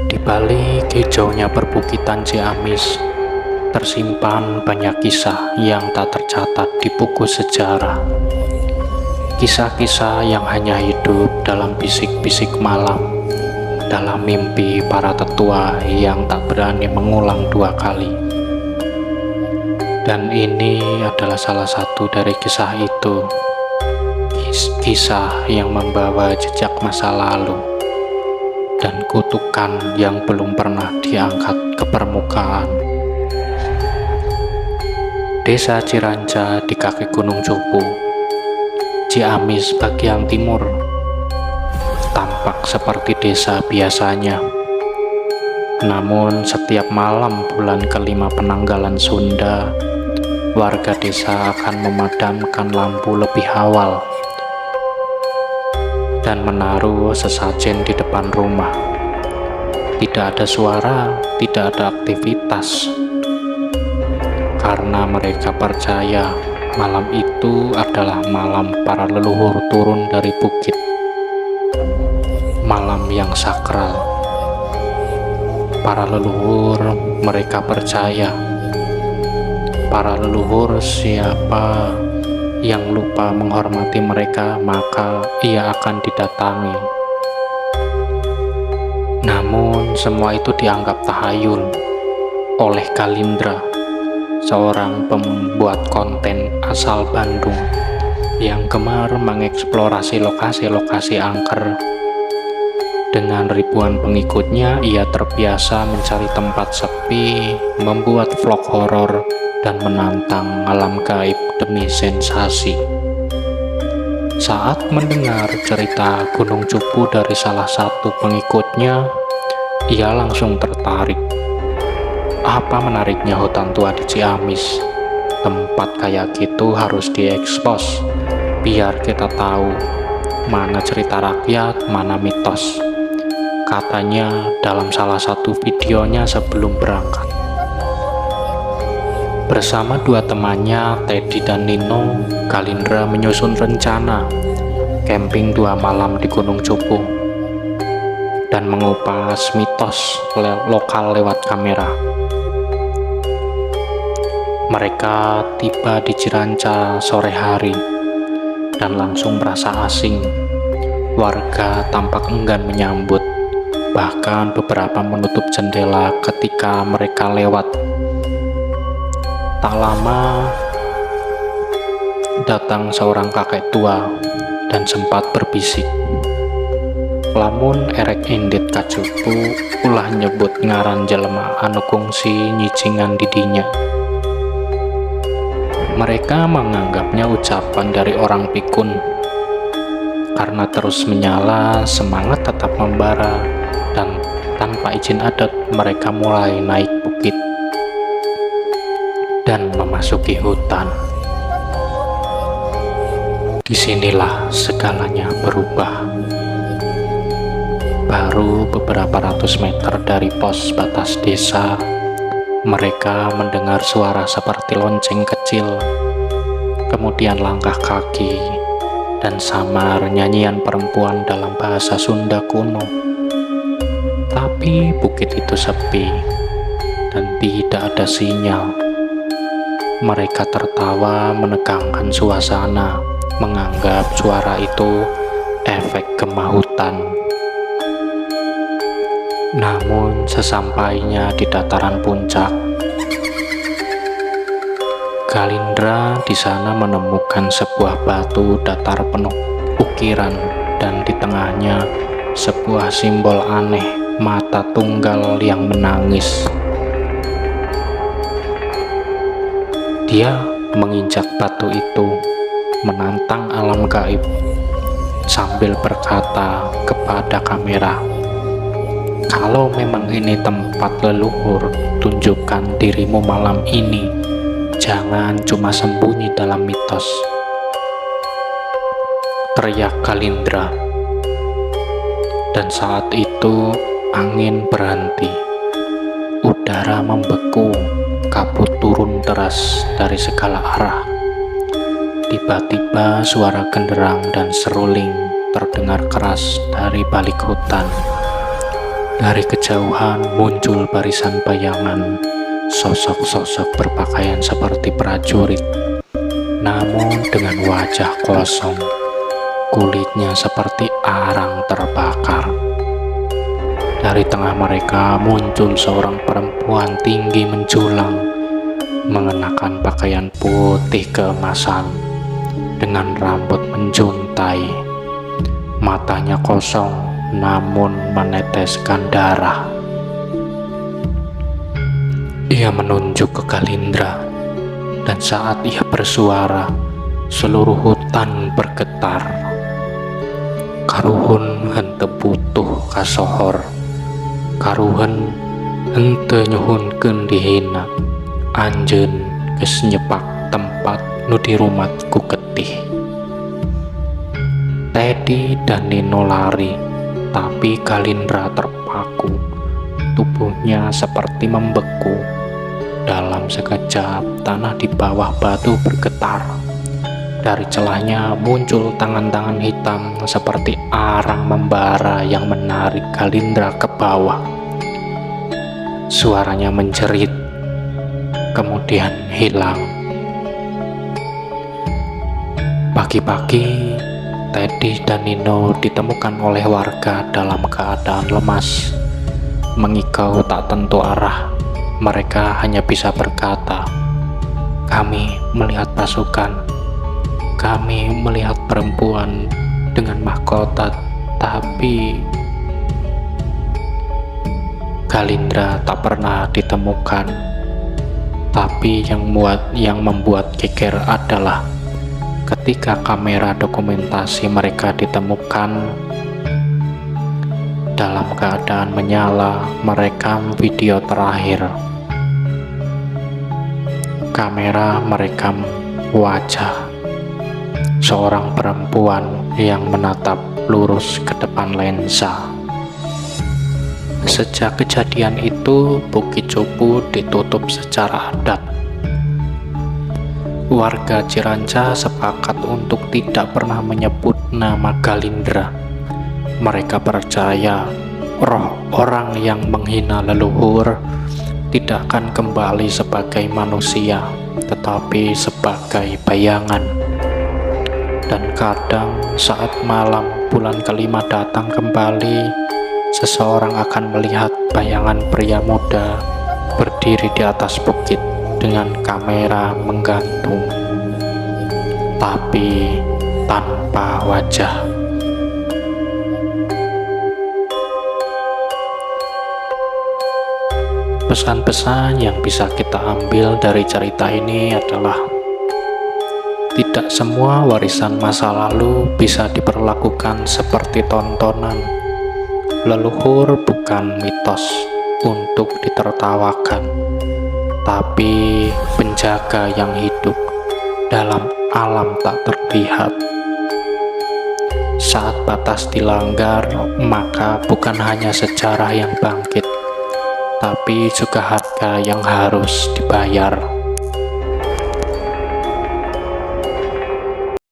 Di balik hijaunya perbukitan Ciamis, tersimpan banyak kisah yang tak tercatat di buku sejarah. Kisah-kisah yang hanya hidup dalam bisik-bisik malam, dalam mimpi para tetua yang tak berani mengulang dua kali. Dan ini adalah salah satu dari kisah itu. Kisah yang membawa jejak masa lalu dan kutukan yang belum pernah diangkat ke permukaan. Desa Ciranca di kaki Gunung Cupu, Ciamis bagian timur, tampak seperti desa biasanya. Namun setiap malam bulan kelima penanggalan Sunda, warga desa akan memadamkan lampu lebih awal dan menaruh sesajen di depan rumah. Tidak ada suara, tidak ada aktivitas, karena mereka percaya malam itu adalah malam para leluhur turun dari bukit, malam yang sakral. Para leluhur, mereka percaya, para leluhur siapa yang lupa menghormati mereka, maka ia akan didatangi. Namun semua itu dianggap tahayul oleh Kalindra, seorang pembuat konten asal Bandung yang gemar mengeksplorasi lokasi-lokasi angker. Dengan ribuan pengikutnya, ia terbiasa mencari tempat sepi, membuat vlog horor, dan menantang alam gaib demi sensasi. Saat mendengar cerita Gunung Cupu dari salah satu pengikutnya, ia langsung tertarik. Apa menariknya hutan tua di Ciamis? Tempat kayak gitu harus diekspos, biar kita tahu mana cerita rakyat, mana mitos, katanya dalam salah satu videonya sebelum berangkat. Bersama dua temannya, Teddy dan Nino, Kalindra menyusun rencana camping 2 malam di Gunung Cupu dan mengupas mitos lokal lewat kamera. Mereka tiba di Ciranca sore hari dan langsung merasa asing. Warga tampak enggan menyambut, bahkan beberapa menutup jendela ketika mereka lewat. Tak lama datang seorang kakek tua dan sempat berbisik, "Lamun erek indit kacupu ulah nyebut ngaran jelema anu kungsi nyicingan didinya." Mereka menganggapnya ucapan dari orang pikun. Karena terus menyala, semangat tetap membara, dan tanpa izin adat mereka mulai naik bukit dan memasuki hutan. Disinilah segalanya berubah. Baru beberapa ratus meter dari pos batas desa, mereka mendengar suara seperti lonceng kecil, kemudian langkah kaki, dan samar nyanyian perempuan dalam bahasa Sunda kuno. Tapi bukit itu sepi dan tidak ada sinyal. Mereka tertawa menegangkan suasana, menganggap suara itu efek gemah hutan. Namun sesampainya di dataran puncak, Kalindra di sana menemukan sebuah batu datar penuh ukiran, dan di tengahnya sebuah simbol aneh, mata tunggal yang menangis. Dia menginjak batu itu, menantang alam gaib, sambil berkata kepada kamera, "Kalau memang ini tempat leluhur, tunjukkan dirimu malam ini. Jangan cuma sembunyi dalam mitos," teriak Kalindra. Dan saat itu angin berhenti, udara membeku, kabut turun deras dari segala arah. Tiba-tiba suara genderang dan seruling terdengar keras dari balik hutan. Dari kejauhan muncul barisan bayangan, sosok-sosok berpakaian seperti prajurit, namun dengan wajah kosong, kulitnya seperti arang terbakar. Dari tengah mereka muncul seorang perempuan tinggi menjulang, mengenakan pakaian putih keemasan, dengan rambut menjuntai. Matanya kosong, namun meneteskan darah. Ia menunjuk ke Kalindra, dan saat ia bersuara, seluruh hutan bergetar. Karuhun hente butuh kasohor, karuhun hente nyuhunkeun dihina, anjeun geus nyepak tempat nu dirumatku getih. Teddy dan Nino lari, tapi Kalindra terpaku. Tubuhnya seperti membeku. Dalam sekejap, tanah di bawah batu bergetar. Dari celahnya muncul tangan-tangan hitam seperti arang membara yang menarik Kalindra ke bawah. Suaranya menjerit, kemudian hilang. Pagi-pagi, Teddy dan Nino ditemukan oleh warga dalam keadaan lemas, mengigau tak tentu arah. Mereka hanya bisa berkata, "Kami melihat pasukan, kami melihat perempuan dengan mahkota, tapi..." Kalindra tak pernah ditemukan. Tapi yang membuat geger adalah ketika kamera dokumentasi mereka ditemukan dalam keadaan menyala merekam video terakhir. Kamera merekam wajah seorang perempuan yang menatap lurus ke depan lensa. Sejak kejadian itu, Bukit Cupu ditutup secara adat. Warga Ciranca sepakat untuk tidak pernah menyebut nama Kalindra. Mereka percaya roh orang yang menghina leluhur tidak akan kembali sebagai manusia, tetapi sebagai bayangan. Dan kadang saat malam bulan kelima datang kembali, seseorang akan melihat bayangan pria muda berdiri di atas bukit dengan kamera menggantung, tapi tanpa wajah. Pesan-pesan yang bisa kita ambil dari cerita ini adalah tidak semua warisan masa lalu bisa diperlakukan seperti tontonan. Leluhur bukan mitos untuk ditertawakan, tapi penjaga yang hidup dalam alam tak terlihat. Saat batas dilanggar, maka bukan hanya sejarah yang bangkit, tapi juga harga yang harus dibayar.